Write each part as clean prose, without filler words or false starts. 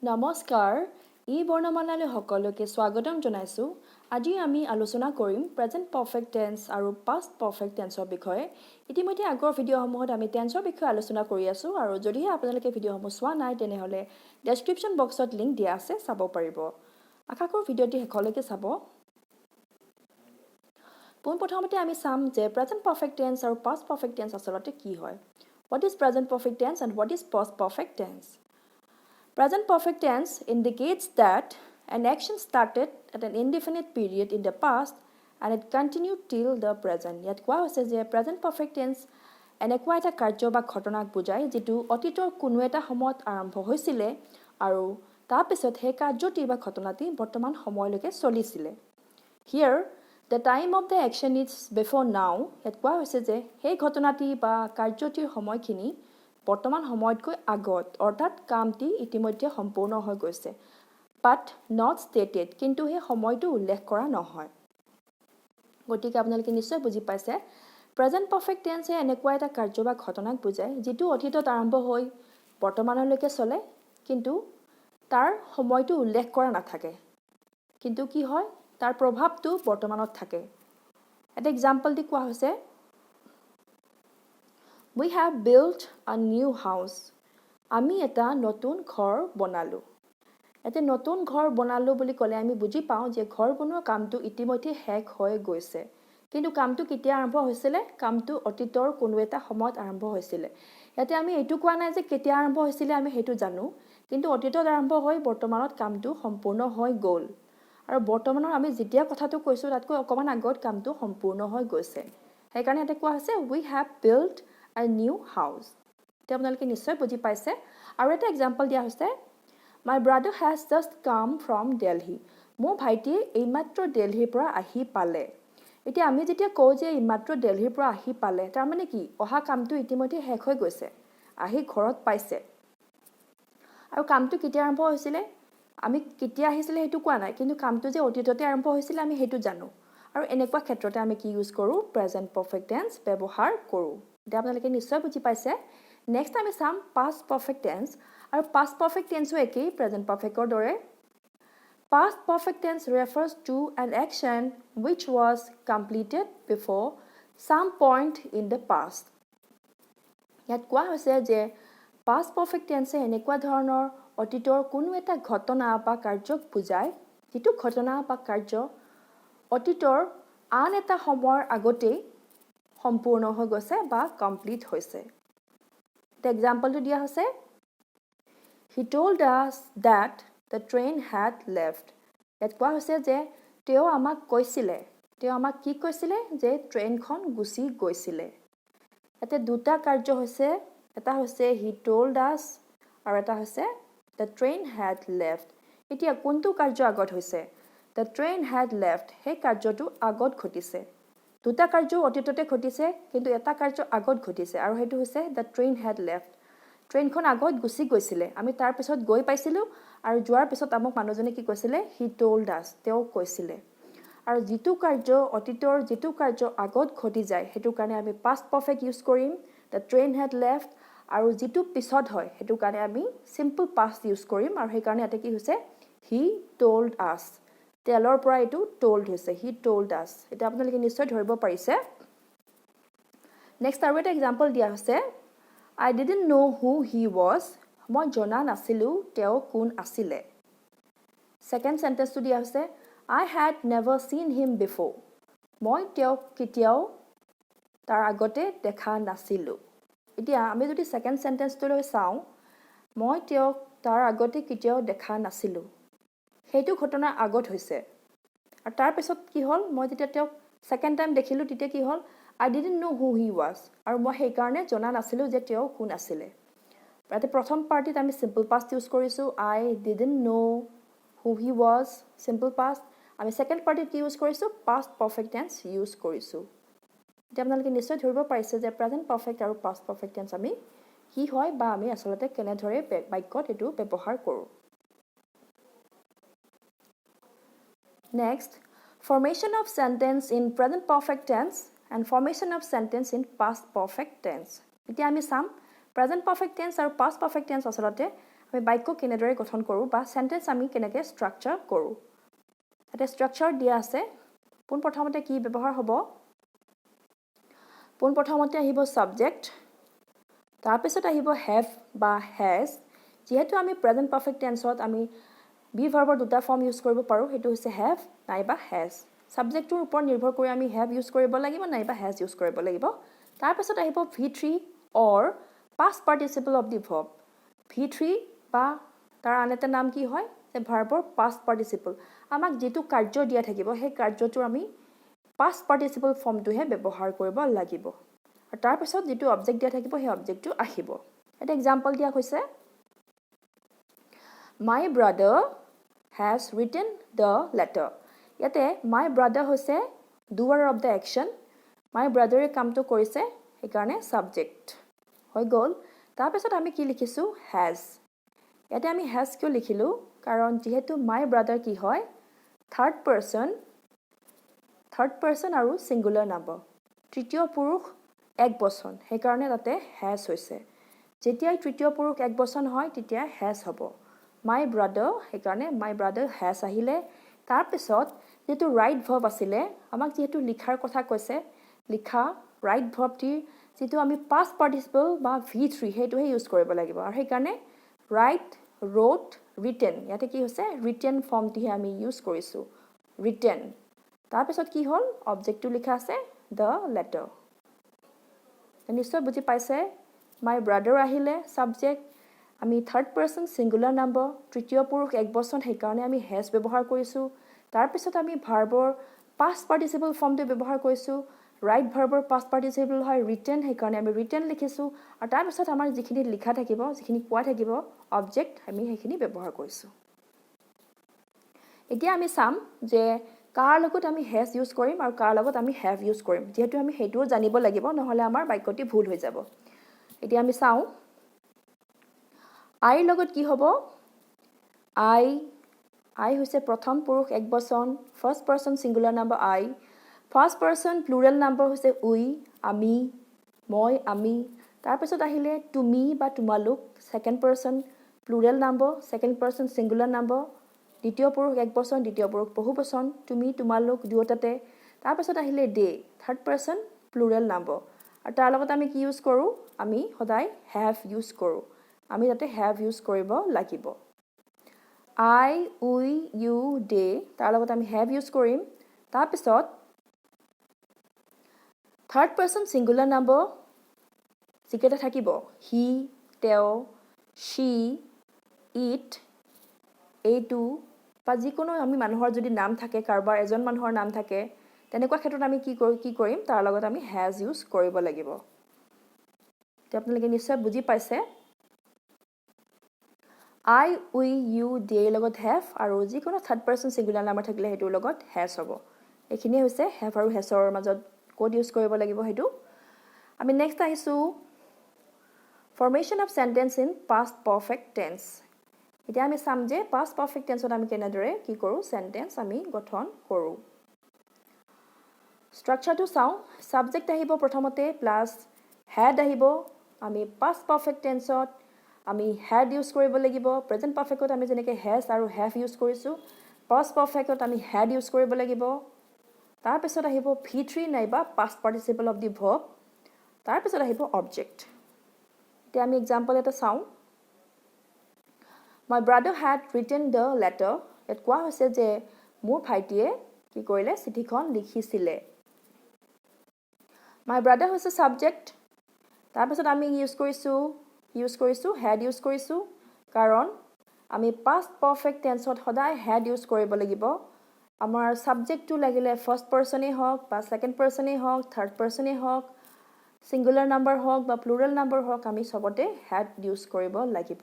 নমস্কাৰ ই বৰ্ণমালালৈ সকলোকে স্বাগতম জনাইছো আজি আমি আলোচনা কৰিম প্ৰেজেন্ট পাৰফেক্ট টেন্স আৰু পাষ্ট পাৰফেক্ট টেন্সৰ বিষয়ে ইতিমধ্যে আগৰ ভিডিঅ'সমূহত আমি টেন্সৰ বিষয়ে আলোচনা কৰি আছো আৰু যদিহে আপোনালোকে ভিডিঅ'সমূহ চোৱা নাই তেনেহলে ডেসক্ৰিপচন বক্সত লিংক দিয়া আছে চাব পাৰিব আশা কৰোঁ ভিডিঅ'টি শেষলৈকে চাব পোনপ্ৰথমতে আমি চাম যে প্ৰেজেন্ট পাৰফেক্ট টেন্স আৰু পাষ্ট পাৰফেক্ট টেন্স আচলতে কি হয় What is present perfect tense and what is past perfect tense Present perfect tense indicates that an action started at an indefinite period in the past and it continued till the present. ইয়াত কোৱা হৈছে যে present perfect tense এনেকুৱা এটা কাৰ্য বা ঘটনাক বুজায় যিটো অতীতৰ কোনো এটা সময়ত আৰম্ভ হৈছিলে আৰু তাৰপিছত সেই কাৰ্যটি বা ঘটনাটি বৰ্তমান সময়লৈকে চলিছিলে Here, the time of the action is before now. ইয়াত কোৱা হৈছে যে সেই ঘটনাটি বা কাৰ্যটিৰ সময়খিনি বৰ্তমান সময়তকৈ আগত অৰ্থাৎ কামটি ইতিমধ্যে সম্পূৰ্ণ হৈ গৈছে but not stated কিন্তু সেই সময়টো উল্লেখ কৰা নহয় গতিকে আপোনালোকে নিশ্চয় বুজি পাইছে প্ৰেজেন্ট পাৰফেক্ট টেন্স এনেকুৱা এটা কাৰ্য বা ঘটনাক বুজায় যিটো অতীতত আৰম্ভ হৈ বৰ্তমানলৈকে চলে কিন্তু তাৰ সময়টো উল্লেখ কৰা নাথাকে কিন্তু কি হয় তাৰ প্ৰভাৱটো বৰ্তমানত থাকে এটা এক্সাম্পল দি কোৱা হৈছে We have built a new house. আমি এটা নতুন ঘৰ বনালো এতে নতুন ঘৰ বনালো বুলি ক'লে আমি বুজি পাওঁ যে ঘৰ বনোৱা কামটো ইতিমধ্যে শেষ হৈ গৈছে কিন্তু কামটো কেতিয়া আৰম্ভ হৈছিল কামটো অতীতৰ কোনো এটা সময়ত আৰম্ভ হৈছিল ইয়াতে আমি এটো কোৱা নাই যে কেতিয়া আৰম্ভ হৈছিল আমি হেতু জানো কিন্তু অতীতত আৰম্ভ হৈ বৰ্তমানত কামটো সম্পূৰ্ণ হৈ গ'ল আৰু বৰ্তমানৰ আমি যেতিয়া কথাটো কৈছো তাতকৈ অকমান আগত কামটো সম্পূৰ্ণ হৈ গৈছে সেইকাৰণে এটা কোৱা হৈছে we have built a new house এতিয়া আপোনালোকে নিশ্চয় বুজি পাইছে আৰু এটা এক্সাম্পল দিয়া হৈছে My brother has just come from Delhi মোৰ ভাইটিয়ে এইমাত্ৰ দিল্লীৰ পৰা আহি পালে এতিয়া আমি যেতিয়া কওঁ যে এইমাত্ৰ দিল্লীৰ পৰা আহি পালে তাৰ মানে কি অহা কামটো ইতিমধ্যে শেষ হৈ গৈছে আহি ঘৰত পাইছে আৰু কামটো কেতিয়া আৰম্ভ হৈছিল আমি কেতিয়া আহিছিল হেতু কোৱা নাই কিন্তু কামটো যে অতীততে আৰম্ভ হৈছিল আমি হেতু জানো আৰু এনেকুৱা ক্ষেত্ৰতে আমি কি ইউজ কৰো প্ৰেজেন্ট পাৰফেক্ট টেন্স ব্যৱহাৰ কৰো এটা আপোনালোকে নিশ্চয় বুজি পাইছে নেক্সট আমি চাম পাষ্ট পাৰফেক্ট টেন্স আৰু পাষ্ট পাৰফেক্ট টেন্সও একেই প্ৰেজেন্ট পাৰফেক্টৰ দৰে Past perfect tense refers to an action which was completed before some point in the past. ইয়াত কোৱা হৈছে যে past perfect tense এনেকুৱা ধৰণৰ অতীতৰ কোনো এটা ঘটনা বা কাৰ্যক বুজায় যিটো ঘটনা বা কাৰ্য অতীতৰ আন এটা সময়ৰ আগতে সম্পূৰ্ণ হৈ গৈছে বা কমপ্লিট হৈছে The example to দিয়া হৈছে He told us that the train had left. ইয়াত কোৱা হৈছে যে তেওঁ আমাক কৈছিলে তেওঁ আমাক কি কৈছিলে যে ট্ৰেইনখন গুছি গৈছিলে এতে দুটা কাৰ্য হৈছে এটা হৈছে he told us আৰু এটা হৈছে the train had left এতিয়া কোনটো কাৰ্য আগত হৈছে the train had left সেই কাৰ্যটো আগত ঘটিছে দুটা কাৰ্য অতীততে ঘটিছে কিন্তু এটা কাৰ্য আগত ঘটিছে আৰু হেতু হৈছে the train had left ট্ৰেইনখন আগত গুছি গৈছিলে আমি তাৰ পিছত গৈ পাইছিলো আৰু যোৱাৰ পিছত আমাক মানুহজনে কি কৈছিলে he told us তেওঁ কৈছিলে আৰু যিটো কাৰ্য অতীতৰ যিটো কাৰ্য আগত ঘটি যায় হেতু কাৰণে আমি past perfect ইউজ কৰিম the train had left আৰু যিটো পিছত হয় হেতু কাৰণে আমি simple past ইউজ কৰিম আৰু সেই কাৰণে এটা কি হৈছে he told us তেলৰ পৰা এটো told হৈছে he told us এটা আপোনালোকে নিশ্চয় ধৰিব পাৰিছে নেক্সট আৰু এটা এক্সাম্পল দিয়া হৈছে I didn't know who he was. মই জনা নাছিলো তেওঁ কোন আছিলে সেকেন্ড সেন্টেন্সটো দিয়া হৈছে I had never seen him before. মই তেওঁক কেতিয়াও তাৰ আগতে দেখা নাছিলো এতিয়া আমি যদি সেকেন্ড সেন্টেন্সটো লৈ চাও মই তেওঁক তাৰ আগতে কেতিয়াও দেখা নাছিলো হেতু ঘটনা আগত হৈছে আৰু তাৰ পিছত কি হ'ল মই যেতিয়া তেওঁক সেকেন্ড টাইম দেখিলো তেতিয়া কি হ'ল I didn't know who he was আৰু মই সেই কাৰণে জনা নাছিলো যে তেওঁ কোন আছিলে ইয়াতে প্ৰথম পাৰ্টিত আমি simple past ইউজ কৰিছো I didn't know who he was simple past আমি সেকেন্ড পাৰ্টিত কি ইউজ কৰিছো past perfect tense ইউজ কৰিছো এতিয়া আপোনালোকে নিশ্চয় ধৰিব পাৰিছে যে present perfect আৰু past perfect tense আমি কি হয় বা আমি আসলতে কেনে ধৰে বাক্যত এটো ব্যৱহাৰ কৰো Next formation of sentence in present perfect tense and formation of sentence in past perfect tense এতিয়া আমি চাম present perfect tense আৰু past perfect tense আসলতে আমি বাক্য কেনেদৰে গঠন কৰোঁ বা সেন্টেন্স আমি কেনেকৈ ষ্ট্ৰাকচাৰ কৰোঁ এটা ষ্ট্ৰাকচাৰ দিয়া আছে পোনপ্ৰথমতে কি ব্যৱহাৰ হ'ব পোনপ্ৰথমতে আহিব সাবজেক্ট তাৰপিছত আহিব have বা has যেহেতু আমি প্ৰেজেন্ট পাৰফেক্ট টেন্সত আমি বি ভাৰ্বৰ দুটা ফৰ্ম ইউজ কৰিব পাৰোঁ সেইটো হৈছে have নাইবা has সাবজেক্টৰ ওপৰত নিৰ্ভৰ কৰি আমি have ইউজ কৰিব লাগিব নাইবা has ইউজ কৰিব লাগিব তাৰপিছত আহিব v3 or past participle of the verb v3 বা তাৰ আন এটা নাম কি হয় যে ভাৰ্বৰ past participle আমাক যেটো কাৰ্য দিয়া থাকিব সেই কাৰ্যটো আমি past participle ফৰ্মটোহে ব্যৱহাৰ কৰিব লাগিব আৰু তাৰপিছত যেটো অবজেক্ট দিয়া থাকিব সেই অবজেক্টটো আহিব এটা এক্সাম্পল দিয়া হৈছে My brother has written the letter ইয়াতে my brother হৈছে doer of the action my brother এ কামটো কৰিছে সেইকাৰণে subject হৈ গ'ল তাৰপিছত আমি কি লিখিছো has ইয়াতে আমি has কিয় লিখিলো কাৰণ যেহেতু my brother কি হয় third person আৰু singular number তৃতীয় পুৰুষ একবচন সেইকাৰণে তাতে has হৈছে যেতিয়া তৃতীয় পুৰুষ একবচন হয় তেতিয়া has হ'ব my brother সেইকাৰণে my brother has আহিলে তাৰপিছত যেটো right verb আছিলে আমাক যেহেতু লিখাৰ কথা কৈছে লিখা right verb টি যেটো আমি past participle বা v3 হেতুহে ইউজ কৰিব লাগিব আৰু সেইকাৰণে write wrote written ইয়াতে কি হৈছে written form টিহে আমি ইউজ কৰিছো written তাৰপিছত কি হ'ল অবজেক্টটো লিখা আছে the letter নিশ্চয় বুজি পাইছে my brother আহিলে subject আমি third person singular number তৃতীয় পুৰুষ একবচন সেইকাৰণে আমি has ব্যৱহাৰ কৰিছো তাৰপিছত আমি ভাৰ্বৰ past participle ফৰ্মটো ব্যৱহাৰ কৰিছো right ভাৰ্বৰ past participle হয় written সেইকাৰণে আমি written লিখিছো আৰু তাৰপিছত আমাৰ যিখিনি লিখা থাকিব যিখিনি কোৱা থাকিব অবজেক্ট আমি সেইখিনি ব্যৱহাৰ কৰিছো এতিয়া আমি চাম যে কাৰ লগত আমি has ইউজ কৰিম আৰু কাৰ লগত আমি have ইউজ কৰিম যেহেতু আমি হেতুও জানিব লাগিব নহলে আমাৰ বাক্যটি ভুল হৈ যাব এতিয়া আমি চাও I লগত কি হ'ব I হৈছে প্ৰথম পুৰুষ একবচন first person singular number I first person plural number হৈছে we আমি মই আমি তাৰপিছত আহিলে তুমি বা তোমালোক second person plural number second person singular number দ্বিতীয় পুৰুষ একবচন দ্বিতীয় পুৰুষ বহুবচন তুমি তোমালোক দুয়োটাতে তাৰপিছত আহিলে they third person plural number আৰু তাৰ লগত আমি কি ইউজ কৰো আমি সদায় have ইউজ কৰো আমি যাতে have ইউজ কৰিব লাগিব I we you they তাৰ লগত আমি have ইউজ কৰিম তাৰপিছত third person singular number যিকেইটা থাকিব he তেওঁ she it এইটো বা যিকোনো আমি মানুহৰ যদি নাম থাকে কাৰোবাৰ এজন মানুহৰ নাম থাকে তেনেকুৱা ক্ষেত্ৰত আমি কি কৰিম তাৰ লগত আমি has ইউজ কৰিব লাগিব তে আপোনালোকে নিশ্চয় বুজি পাইছে I we you they লগত have আৰু যিকোনো third person singular number থাকিলে হেতুৰ লগত has হ'ব এখিনি হৈছে have আৰু has ৰ মাজত কোড ইউজ কৰিব লাগিব হেতু আমি নেক্সট আহিছো formation of sentence in past perfect tense এতিয়া আমি চাম যে past perfect tense আমি কেনেদৰে কি কৰো sentence আমি গঠন কৰো স্ট্ৰাকচাৰটো চাও সাবজেক্ট আহিব প্ৰথমতে প্লাস had আহিব আমি past perfect tenseত আমি had ইউজ কৰিব লাগিব প্ৰেজেন্ট পাৰফেক্টত আমি যেনেকৈ has আৰু have ইউজ কৰিছো past perfectত আমি had ইউজ কৰিব লাগিব তাৰ পিছত আহিব v3 নাইবা past participle of the verb তাৰ পিছত আহিব object এতিয়া আমি এক্সাম্পল এটা চাও My brother had written the letter এত কোৱা হৈছে যে মোৰ ভাইটিয়ে কি কৰিলে চিঠিখন লিখিছিলে My brother হৈছে subject তাৰ পিছত আমি ইউজ কৰিছো had ইউজ কৰিছো কাৰণ আমি past perfect tenseত সদায় had ইউজ কৰিব লাগিব আমাৰ সাবজেক্টটো লাগিলে first person এ হওক বা second person এ হওক third person এ হওক singular number হওক বা plural number হওক আমি সবতে had ইউজ কৰিব লাগিব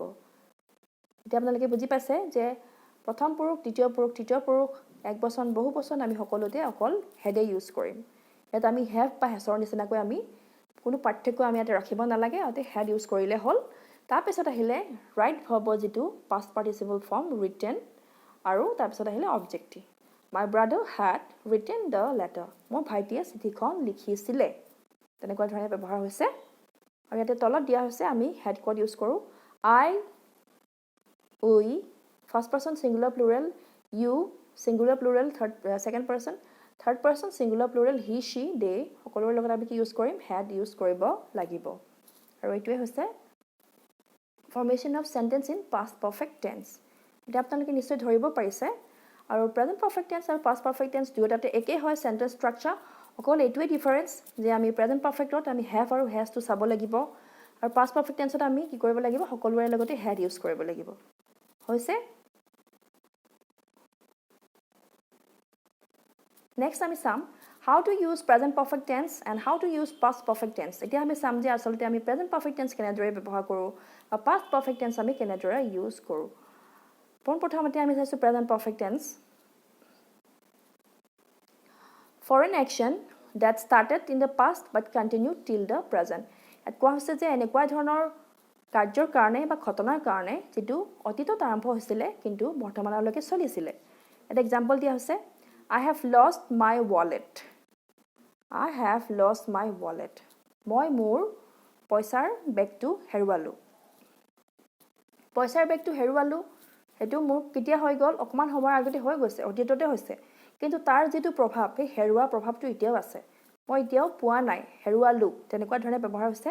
এতিয়া আপোনালোকে বুজি পাইছে যে প্ৰথম পুৰুষ দ্বিতীয় পুৰুষ তৃতীয় পুৰুষ একবচন বহুবচন আমি সকলোতে অকল had ইউজ কৰিম এটা আমি have বা has ৰ নিচিনাকৈ আমি কোনো পাৰ্থক্য আমি ইয়াতে ৰাখিব নালাগে আতে had ইউজ কৰিলে হল তাৰ পিছত আহিলে right verb যেটো past participle form written আৰু তাৰ পিছত আহিলে object My brother had written the letter মোৰ ভাইটিয়ে চিঠিখন লিখিছিলে তেনেকুৱা ধৰণে ব্যৱহাৰ হৈছে আৰু ইয়াতে তলত দিয়া হৈছে আমি had কোড ইউজ কৰো I we, first person singular plural, you, singular plural, second person, third person singular plural, he, she, they, সকলোৰে লগত আমি কি ইউজ কৰিম? had ইউজ কৰিব লাগিব। আৰু এইটোৱে হৈছে formation of sentence in past perfect tense। এতিয়া আপোনালোকে নিশ্চয় ধৰিব পাৰিছে। আৰু present perfect tense আৰু past perfect tense দুয়োটাতে একেই হয় sentence structure, অকল এইটোৱে ডিফাৰেঞ্চ যে আমি present perfectত আমি have আৰু has টো চাব লাগিব, আৰু past perfect tenseত আমি কি কৰিব লাগিব? সকলোৰে লগতে had ইউজ কৰিব লাগিব। হৈছে? নেক্সট আমি চাম how to use present perfect tense and how to use past perfect tense। এতিয়া আমি চাম যে আচলতে আমি present perfect tense কেনেদৰে ব্যৱহাৰ কৰোঁ বা past perfect tense আমি কেনেদৰে ইউজ কৰোঁ। পোনপ্ৰথমতে আমি চাইছোঁ present perfect tense। For an action that started in the past but continued till the present। ইয়াত কোৱা হৈছে যে এনেকুৱা ধৰণৰ কাৰ্যৰ কাৰণে বা ঘটনাৰ কাৰণে যিটো অতীতত আৰম্ভ হৈছিলে কিন্তু বৰ্তমানলৈকে চলিছিলে। এটা এক্সাম্পল দিয়া হৈছে I have lost my wallet। I have lost my wallet। মই মোৰ পইচাৰ বেগটো হেৰুৱালোঁ। পইচাৰ বেগটো হেৰুৱালোঁ, সেইটো মোৰ কেতিয়া হৈ গ'ল? অকণমান সময়ৰ আগতে হৈ গৈছে, অতীততে হৈছে। কিন্তু তাৰ যিটো প্ৰভাৱ, সেই হেৰুৱা প্ৰভাৱটো এতিয়াও আছে। মই এতিয়াও পোৱা নাই, হেৰুৱালোঁ, তেনেকুৱা ধৰণে ব্যৱহাৰ হৈছে।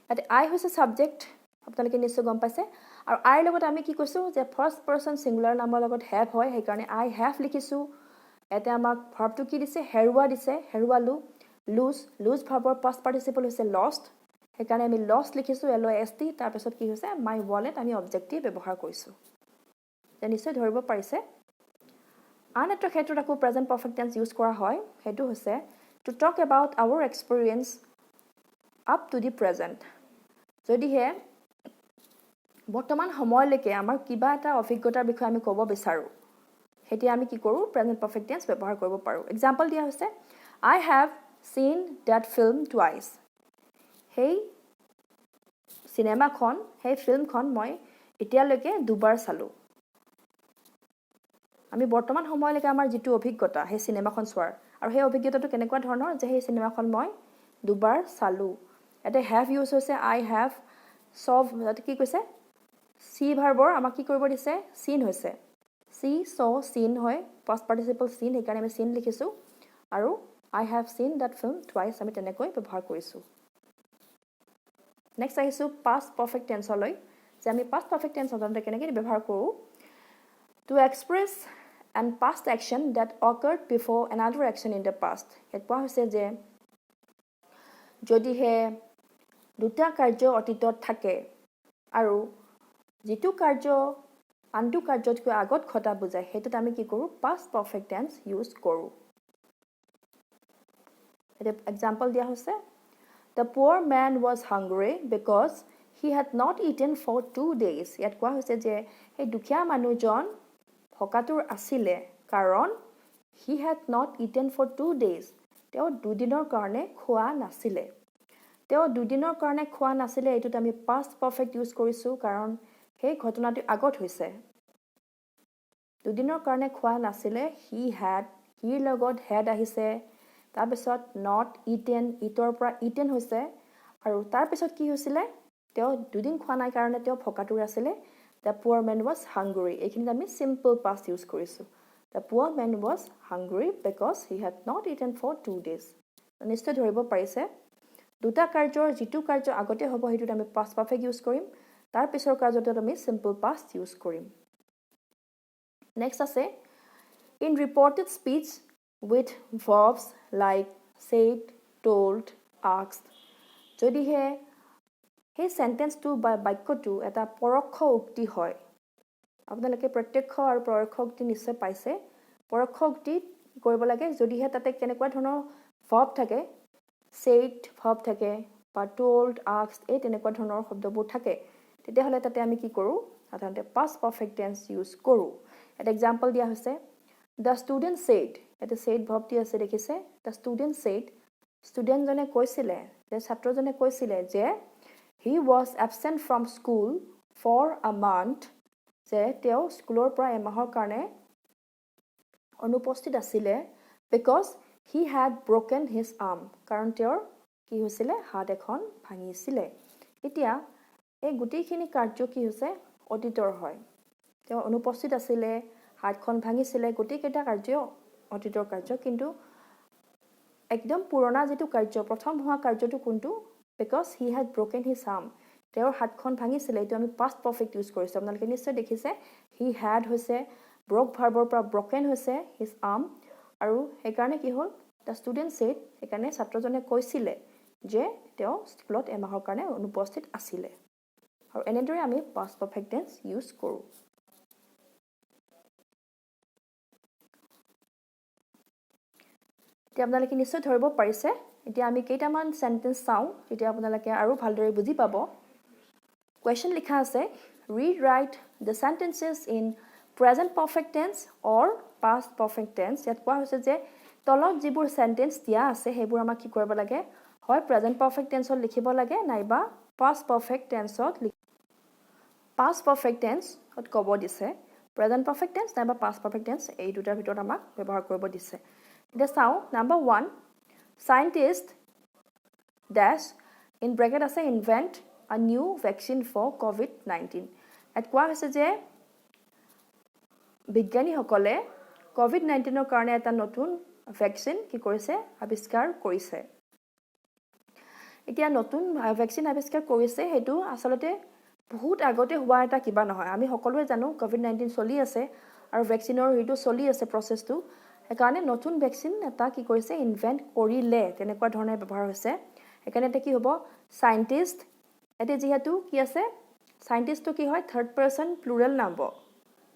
ইয়াতে I হৈছে ছাবজেক্ট, আপোনালোকে নিশ্চয় গম পাইছে। আৰু আইৰ লগত আমি কি কৈছোঁ যে ফাৰ্ষ্ট পাৰ্চন ছিংগুলাৰ নামৰ লগত হেভ হয়, সেইকাৰণে I have লিখিছোঁ। ইয়াতে আমাক ভাৰ্বটো কি দিছে? হেৰুৱা দিছে, হেৰুৱালোঁ। লুজ ভাৰ্বৰ পাষ্ট পাৰ্টিচিপল হৈছে লষ্ট, সেইকাৰণে আমি লষ্ট লিখিছোঁ LOST। তাৰপিছত কি হৈছে? মাই ৱালেট আমি অবজেক্টিভ ব্যৱহাৰ কৰিছোঁ। যে নিশ্চয় ধৰিব পাৰিছে। আন এটা ক্ষেত্ৰত আকৌ প্ৰেজেণ্ট পাৰফেক্ট টেন্স ইউজ কৰা হয়, সেইটো হৈছে to talk about our experience up to the present. যদিহে বৰ্তমান সময়লৈকে আমাৰ কিবা এটা অভিজ্ঞতাৰ বিষয়ে আমি ক'ব বিচাৰোঁ, তেতিয়া আমি কি কৰোঁ? প্ৰেজেণ্ট পাৰফেক্ট টেন্স ব্যৱহাৰ কৰিব পাৰোঁ। এক্সাম্পল দিয়া হৈছে I have seen that film twice। সেই চিনেমাখন, সেই ফিল্মখন মই এতিয়ালৈকে দুবাৰ চালোঁ। আমি বৰ্তমান সময়লৈকে আমাৰ যিটো অভিজ্ঞতা সেই চিনেমাখন চোৱাৰ, আৰু সেই অভিজ্ঞতাটো কেনেকুৱা ধৰণৰ যে সেই চিনেমাখন মই দুবাৰ চালোঁ। ইয়াতে হেভ ইউজ হৈছে I have saw, ইয়াতে কি কৈছে? চি ভাৰ্বৰ আমাক কি কৰিব দিছে? চিন হৈছে। চি saw চিন হয়, পাষ্ট পাৰ্টিচিপল চিন, সেইকাৰণে আমি চিন লিখিছোঁ। আৰু I have seen that film twice আমি তেনেকৈ ব্যৱহাৰ কৰিছোঁ। নেক্সট আহিছোঁ পাষ্ট পাৰফেক্ট টেন্সলৈ, যে আমি পাষ্ট পাৰফেক্ট টেন্স সাধাৰণতে কেনেকৈ ব্যৱহাৰ কৰোঁ? To express and past action that occurred before another action in the past. ইয়াত কোৱা হৈছে যে যদিহে দুটা কাৰ্য অতীতত থাকে আৰু যিটো কাৰ্য আনটো কাৰ্যতকৈ আগত ঘটা বুজায়, সেইটোত আমি কি কৰোঁ? পাষ্ট পাৰফেক্ট টেন্স ইউজ কৰোঁ। এটা এক্সাম্পল দিয়া হৈছে The poor man was hungry because he had not eaten for 2 days। ইয়াত কোৱা হৈছে যে সেই দুখীয়া মানুহজন ভোকাতুৰ আছিলে কাৰণ he had not eaten for 2 days। তেওঁ দুদিনৰ কাৰণে খোৱা নাছিলে। তেওঁ দুদিনৰ কাৰণে খোৱা নাছিলে, এইটোত আমি পাষ্ট পাৰফেক্ট ইউজ কৰিছোঁ কাৰণ সেই ঘটনাটো আগত হৈছে। দুদিনৰ কাৰণে খোৱা নাছিলে, he had, হিৰ লগত had আহিছে, তাৰপিছত নট ইটেন, ইটৰ পৰা ইটেন হৈছে, আৰু তাৰপিছত কি হৈছিলে? তেওঁ দুদিন খোৱা নাই কাৰণে তেওঁ ভোকাতুৰ আছিলে। The poor man was hungry, এইখিনিত আমি চিম্পল পাষ্ট ইউজ কৰিছোঁ। The poor man was hungry because he had not eaten for 2 days। নিশ্চয় ধৰিব পাৰিছে, দুটা কাৰ্যৰ যিটো কাৰ্য আগতে হ'ব সেইটোত আমি পাষ্ট পাৰফেক্ট ইউজ কৰিম, তাৰ পিছৰ কাৰ্যটোত আমি চিম্পল পাষ্ট ইউজ কৰিম। নেক্সট আছে in reported speech with verbs like said, told, asked। যদিহে সেই চেণ্টেন্সটো বা বাক্যটো এটা পৰোক্ষ উক্তি হয়, আপোনালোকে প্ৰত্যক্ষ আৰু পৰোক্ষ উক্তি নিশ্চয় পাইছে। পৰোক্ষ উক্তি কৰিব লাগে যদিহে তাতে কেনেকুৱা ধৰণৰ ভাৰ্ব থাকে, said ভাৰ্ব থাকে বা told, asked, এই তেনেকুৱা ধৰণৰ শব্দবোৰ থাকে, তেতিয়াহ'লে তাতে আমি কি কৰোঁ? সাধাৰণতে পাষ্ট পাৰফেক্ট টেন্স ইউজ কৰোঁ। এটা এক্সাম্পল দিয়া হৈছে দ্য ষ্টুডেণ্ট said। ইয়াতে said ভাৰ্বটি আছে দেখিছে। দ্য ষ্টুডেণ্ট said, ষ্টুডেণ্টজনে কৈছিলে, যে ছাত্ৰজনে কৈছিলে যে he was absent from school for a month, যে তেওঁ স্কুলৰ পৰা এমাহৰ কাৰণে অনুপস্থিত আছিলে because he had broken his arm, কাৰণ তেওঁৰ কি হৈছিলে? হাত এখন ভাঙিছিলে। এতিয়া এই গোটেইখিনি কাৰ্য কি হৈছে? অতীতৰ হয়। তেওঁ অনুপস্থিত আছিলে হাতখন ভাঙিছিলে গোটেইকেইটা কাৰ্য অতীতৰ কাৰ্য কিন্তু একদম পুৰণা যেটো কাৰ্য প্ৰথম হোৱা কাৰ্যটো কোনটো because he had broken his arm তেওঁৰ হাতখন ভাঙিছিলে এটো আমি past perfect ইউজ কৰিছো আপোনালোকে নিশ্চয় দেখিছে he had হৈছে broke ভাৰ্বৰ পৰা broken হৈছে his arm আৰু এই কাৰণে কি হ'ল the student said একাৰণে ছাত্ৰজনে কৈছিলে যে তেওঁ স্কুলত এমাহৰ কাৰণে অনুপস্থিত আছিল আৰু এনেদৰে আমি past perfect tense ইউজ কৰো এতিয়া আপোনালোকে নিশ্চয় ধৰিব পাৰিছে এতিয়া আমি কেইটামান সেন্টেন্স চাও তেতিয়া আপোনালোকে আৰু ভালদৰে বুজি পাব question লিখা আছে rewrite the sentences in present perfect tense or past perfect tense ইয়াত কোৱা হৈছে যে তলত যিবোৰ সেন্টেন্স দিয়া আছে হেবোৰ আমাক কি কৰিব লাগে হয় present perfect tense ত লিখিব লাগে নাইবা past perfect tense ত past perfect tense ত ক'ব দিছে present perfect tense নাইবা past perfect tense এই দুটাৰ ভিতৰত আমাক ব্যৱহাৰ কৰিব দিছে এতিয়া চাও number 1 scientist dash in bracket আছে invent a new vaccine for covid-19 এত কোৱা হৈছে যে বিজ্ঞানীসকলে covid-19 ৰ কাৰণে এটা নতুন ভ্যাকচিন কি কৰিছে আৱিষ্কাৰ কৰিছে এতিয়া নতুন ভ্যাকচিন আৱিষ্কাৰ কৰিছে হেতু আসলতে বহুত আগতে হোৱা এটা কিবা নহয় আমি সকলোৱে জানো covid-19 চলি আছে আৰু ভ্যাকচিনৰ হেতু চলি আছে প্ৰসেসটো একাৰণে নতুন ভ্যাকচিন এটা কি কৰিছে ইনভেন্ট কৰিলে তেনেকুৱা ধৰণে ব্যৱহাৰ হৈছে একাৰণে এটা কি হ'ব সায়েন্টিস্ট এতে যেহেতু কি আছে সায়েন্টিস্ট তো কি হয় থাৰ্ড পাৰসন প্লুৰাল নাম্ব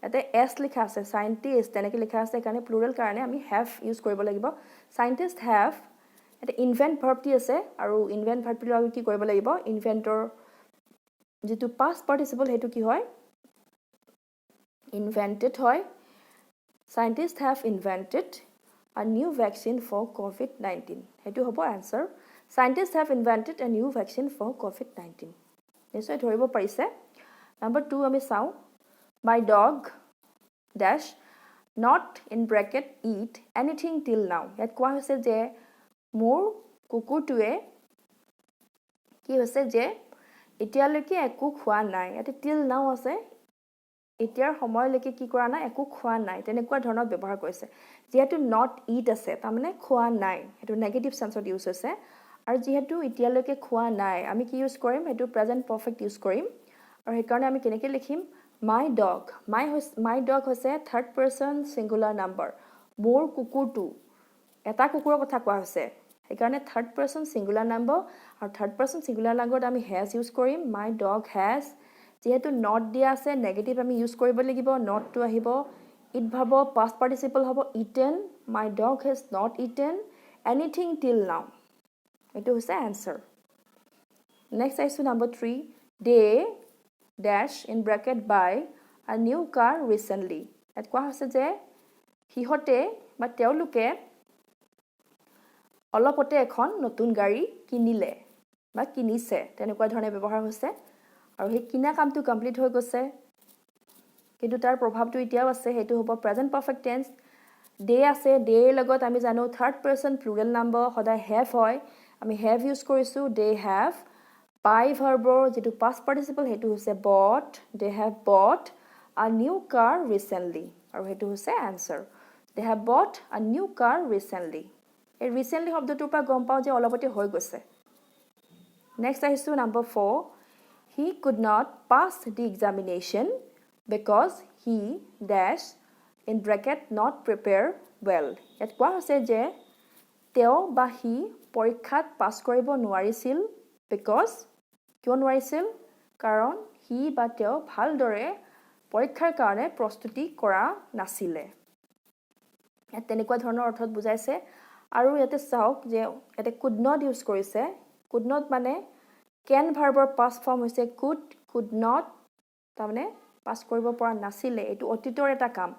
এতে s লিখা আছে সায়েন্টিস্ট তেনেকৈ লিখা আছে কাৰণে প্লুৰাল কাৰণে আমি have ইউজ কৰিব লাগিব সায়েন্টিস্ট have এতে ইনভেন্ট ভাৰ্বটি আছে আৰু ইনভেন্ট ভাৰ্বটি আমি কি কৰিব লাগিব ইনভেন্টৰ যেটো past participle হেতু কি হয় invented হয় scientists have invented a new vaccine for covid-19 হেতু হ'ব answer scientists have invented a new vaccine for covid-19 নিশ্চয় ধৰিব পাৰিছে number 2 আমি চাও my dog dash not in bracket eat anything till now ইয়াত কোৱা হৈছে যে মোৰ কুকুৰটোৱে কি হৈছে যে এতিয়ালৈকে একো খোৱা নাই ইয়াতে till now আছে এতিয়াৰ সময়লৈকে কি কৰা নাই একো খোৱা নাই তেনেকুৱা ধৰণৰ ব্যৱহাৰ কৰিছে যেহেতু not eat আছে তাৰ মানে খোৱা নাই এটো নেগেটিভ সেন্সত ইউজ হৈছে আৰু যেহেতু এতিয়ালৈকে খোৱা নাই আমি কি ইউজ কৰিম এটো প্ৰেজেন্ট পাৰফেক্ট ইউজ কৰিম আৰু সেই কাৰণে আমি কেনেকৈ লিখিম my dog হৈছে থাৰ্ড পাৰসন সিঙ্গুলাৰ নাম্বাৰ মোৰ কুকুৰটো এটা কুকুৰৰ কথা কোৱা হৈছে সেই কাৰণে থাৰ্ড পাৰসন সিঙ্গুলাৰ নাম্বাৰ আৰু থাৰ্ড পাৰসন সিঙ্গুলাৰ নাম্বাৰত আমি has ইউজ কৰিম my dog has যেহেতু not দিয়া আছে নেগেটিভ আমি ইউজ কৰিব লাগিব not to আহিব it ভাব past participle হ'ব eaten my dog has not eaten anything till now এটো হৈছে answer next আইছো number 3 they dash in bracket buy a new car recently এত কোৱা হৈছে যে হিহতে বা তেওঁলোকে অলপতে এখন নতুন গাড়ী কিনিলে বা কিনিছে তেনেকুৱা ধৰণে ব্যৱহাৰ হৈছে আৰু সেই কিনা কামটো কমপ্লিট হৈ গৈছে কিন্তু তাৰ প্ৰভাৱটো এতিয়াও আছে হেতু হ'ব প্ৰেজেন্ট পাৰফেক্ট টেন্স দে আছে দে লগত আমি জানো থাৰ্ড পাৰসন প্লুৰাল নাম্বাৰ সদায় have হয় আমি have ইউজ কৰিছো they have buy ভাৰ্বৰ যেটো past participle হেতু হৈছে bought they have bought a new car recently আৰু হেতু হৈছে answer they have bought a new car recently এই recently শব্দটোৰ পৰা গম পাও যে অলপতে হৈ গৈছে next আহিছো number 4 he could not pass the examination because he dash in bracket not prepare well ইয়াত কোৱা হৈছে যে তেওঁ বা হি পৰীক্ষাত পাছ কৰিব নোৱাৰিছিল because কিয় নোৱাৰিছিল কাৰণ হি বা তেওঁ ভালদৰে পৰীক্ষাৰ কাৰণে প্ৰস্তুতি কৰা নাছিলে ইয়াত তেনেকুৱা ধৰণৰ অৰ্থত বুজাইছে আৰু ইয়াতে চাওক যে এটা could not ইউজ কৰিছে could not মানে can ভাৰ্বৰ past form হৈছে could not তাৰমানে পাস কৰিব পৰা নাছিলে এটো অতীতৰ এটা কাম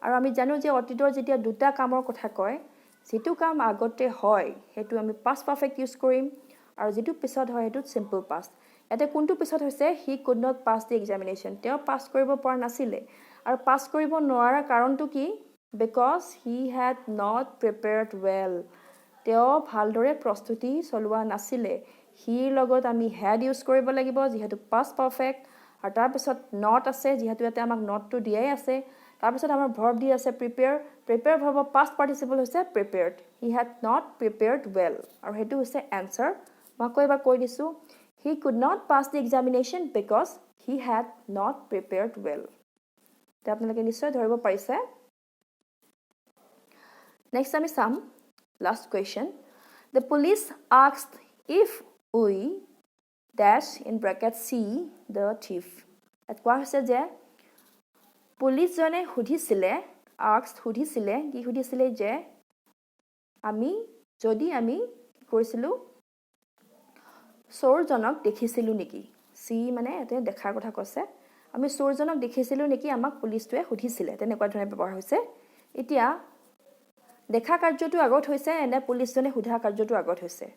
আৰু আমি জানো যে অতীতৰ যেতিয়া দুটা কামৰ কথা কয় যেটো কাম আগতে হয় হেতু আমি past perfect ইউজ কৰিম আৰু যেটো পিছত হয় হেতু simple past এতে কোনটো পিছত হৈছে he could not pass the examination তেওঁ পাস কৰিব পৰা নাছিলে আৰু পাস কৰিব নোৱাৰাৰ কাৰণটো কি because he had not prepared well তেওঁ ভালদৰে প্ৰস্তুতি চলোৱা নাছিলে he লগত আমি had ইউজ কৰিব লাগিব যেহেতু past perfect আৰু তাৰপিছত not আছে যিহেতু ইয়াতে আমাক notটো দিয়াই আছে তাৰপিছত আমাৰ verb দি আছে prepare verbৰ past participle হৈছে prepared he had not prepared well আৰু হেতু হৈছে answer মই কৈবা কৈ দিছো he could not pass the examination because he had not prepared well তে আপোনালোকে নিশ্চয় ধৰিব পাৰিছে next আমি চাম last question the police asked if we dash in bracket see the thief at কোৱা হৈছে যে পুলিচ জনে সুধিছিলে asked সুধিছিলে কি সুধিছিলে যে যদি আমি কৰিছিলো চোৰজনক দেখিছিলো নেকি সি মানে এতে দেখাৰ কথা কৈছে আমি চোৰজনক দেখিছিলো নেকি আমাক পুলিচটোৱে সুধিছিলে তেনেকুৱা ধৰণে ব্যৱহাৰ হৈছে এতিয়া দেখা কাৰ্যটো আগত হৈছে এনে পুলিচজনে সুধা কাৰ্যটো আগত হৈছে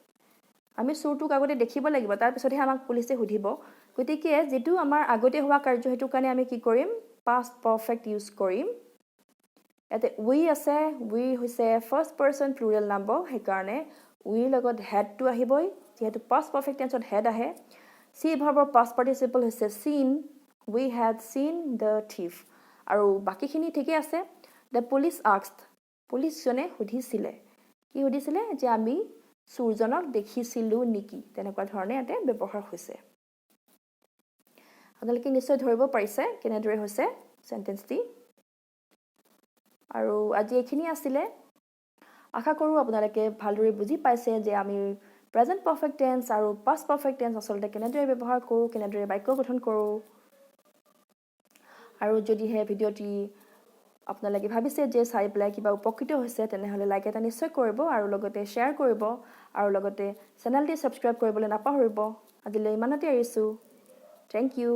আমি চোৰটোক আগতে দেখিব লাগিব তাৰ পিছতহে আমাক পুলিচে সুধিব গতিকে যেটো আমাৰ আগতে হোৱা কাৰ্য হেতু কাৰণে আমি কি কৰিম past perfect ইউজ কৰিম এতে we আছে we হৈছে first person plural number হে কাৰণে we লগত had টো আহিবই যেহেতু past perfect tense to had আহে see verbৰ past participle হৈছে seen we had seen the thief আৰু বাকিখিনি ঠিকে আছে the police asked পুলিচ জনে সুধিছিলে কি সুধিছিলে যে আমি চোৰজনক দেখিছিলো নেকি তেনেকুৱা ধৰণে এতে ব্যৱহাৰ হৈছে আপোনালোকে নিশ্চয় ধৰিব পাৰিছে কেনেদৰে হৈছে সেন্টেন্সটি আৰু আজি এখিনি আছিল আশা কৰো আপোনালোকে ভালদৰে বুজি পাইছে যে আমি প্ৰেজেন্ট পাৰফেক্ট টেন্স আৰু পাষ্ট পাৰফেক্ট টেন্স আসলতে কেনেদৰে ব্যৱহাৰ কৰো কেনেদৰে বাক্য গঠন কৰো আৰু যদি হে ভিডিওটি আপোনালোকে ভাবিছে যে চাই পেলাই কিবা উপকৃত হৈছে তেনেহলে লাইক এটা নিশ্চয় কৰিব আৰু লগতে শেয়াৰ কৰিব আৰু লগতে চেনেলটি সাবস্ক্ৰাইব কৰিবলৈ নাপাহৰিব আজিলৈ ইমানতে এৰিছো থ্যাংক ইউ